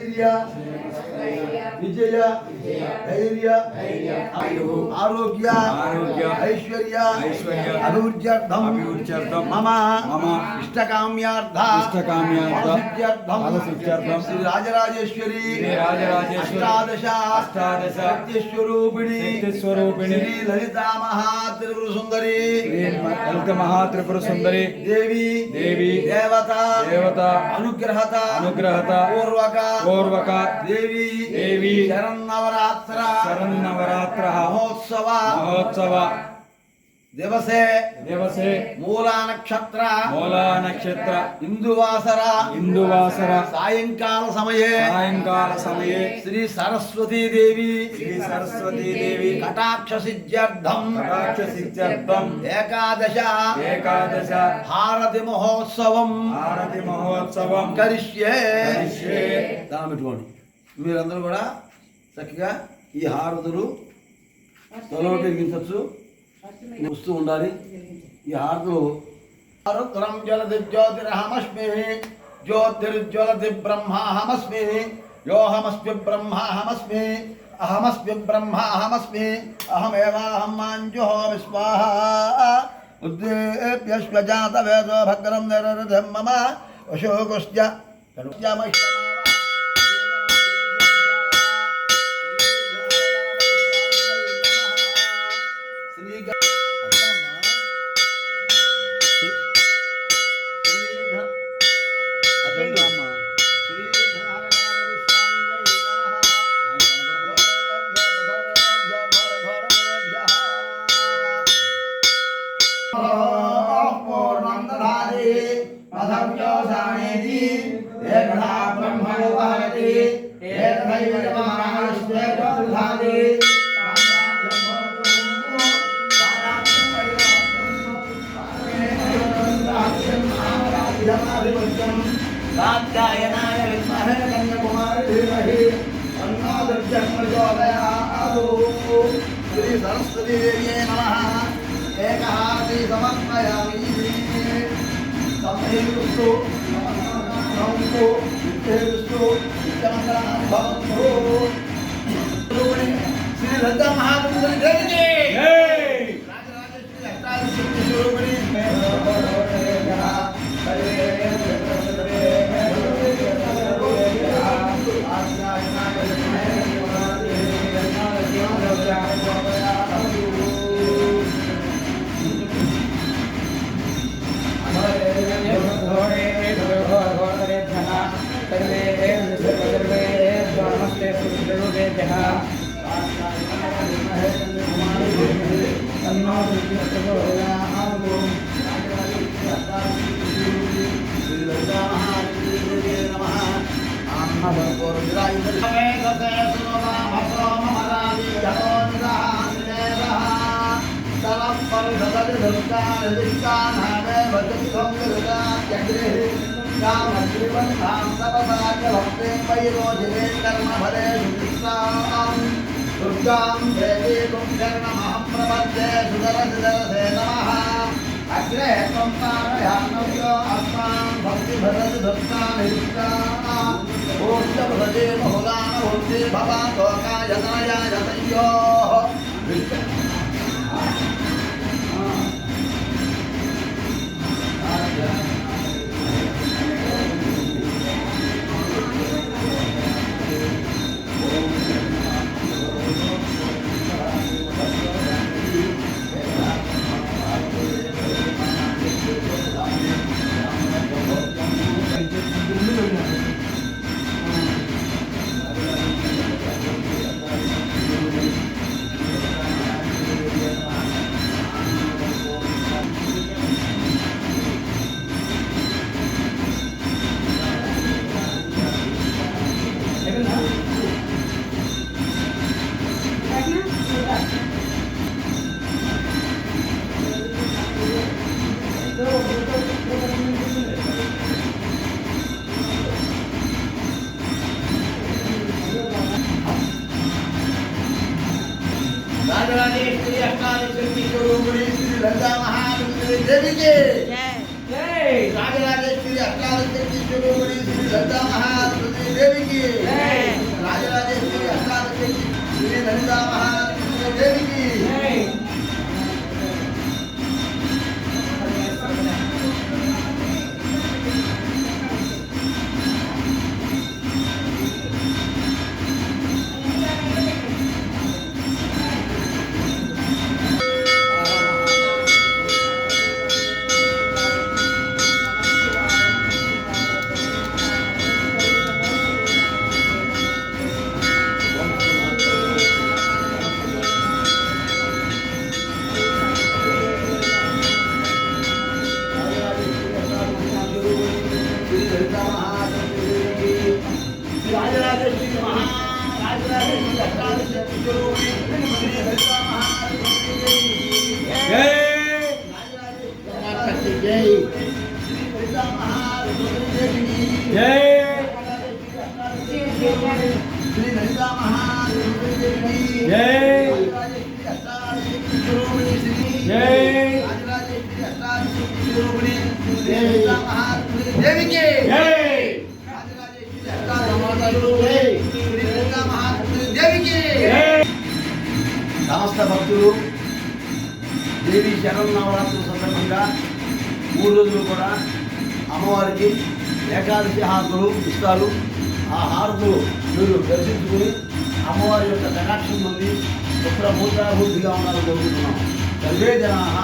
స్థైర్య విజయ ధైర్య ఆరోగ్య ఐశ్వర్య అభివృద్ధ్యర్థం మమ ఇష్టకామ్యార్థం శ్రీ రాజరాజేశ్వరి అష్టాదశ సత్యస్వరూపిణి శ్రీ లలితా మహాత్రిపుర సుందరి దేవి దేవత అనుగ్రహత పూర్వక దేవి శరన్నవరాత్ర మహోత్సవ दिवसे मूला नक्षत्र इंदुवासर सायंकाल समये श्री सरस्वती देवी कटाक्ष सिद्ध्यर्थम एकादश हारति महोत्सवम करिष्ये दान పెట్టుకోండి మీరందరూ కూడా చక్కగా ఈ హారతులు తలలోకి గించచ్చు వస్తూ ఉండాలి ఈ హారతులు రుద్రం జ్వలతి జ్యోతిరహమస్మి జ్యోతిర్జ్వలతి బ్రహ్మాహమస్మి యోహమస్మి బ్రహ్మాహమస్మి అహమస్మి బ్రహ్మాహమస్మి అహమేవాహం మాంజుహోమి స్వాహా ఉద్దేప్యశ్వజాత వేదో భగ్రం నిరృధం మమ అశోకస్య श्री सरस्वती देवी नमः एकहारति समर्पयामि समयस्तु नमो विष्णु नित्यमंगलानि भवन्तु श्री ललिता महात्रिपुर देवी की जय राजराजेश्वरी अष्टादश स्वरूपिणी दुर्गां देवीं शरणमहं प्रपद्ये सुदरसे नमः अग्रे त्वं तारयानव्यो अस्मान् भक्तिभरति भक्तानिष्टाः ऊर्जभृते बहुलानभूति भवातोकाय तनयाय तयोः राजराजेश्वरी अष्टादशी स्वरूपिणी श्री ललिता महात्रिपुर देवी की जय राजराजेश्वरी अष्टादशी स्वरूपिणी श्री ललिता महात्रिपुर देवी की దేవికి రాజరాజేశ్వరి అష్టాదశి శ్రీ లలితా మహాలక్ష్మి దేవికి రాజరాజేశ్వరి రాజరాజేశ్వరి అష్టాదశి స్వరూపిణి శ్రీ లలితా మహాలక్ష్మి దేవికి శ్రీ లలితా మహాలక్ష్మి దేవికి శ్రీ లలితా మహాలక్ష్మి దేవికి రాజరాజేశ్వరి అష్టాదశి స్వరూపిణి శ్రీ రాజరాజేశ్వరి అష్టాదశి స్వరూపిణి శ్రీ లలితా మహాలక్ష్మి దేవికి సమస్త భక్తులు దేవి శరన్నవరాత్రుల సందర్భంగా 3 రోజులు కూడా అమ్మవారికి ఏకాదశి హారతులు ఇస్తారు. ఆ హారతులు మీరు దర్శించుకుని అమ్మవారి యొక్క కటాక్షం నుండి పుత్రభూతాభివృద్ధిగా ఉండాలని కోరుకుంటున్నాం. సర్వే జనాః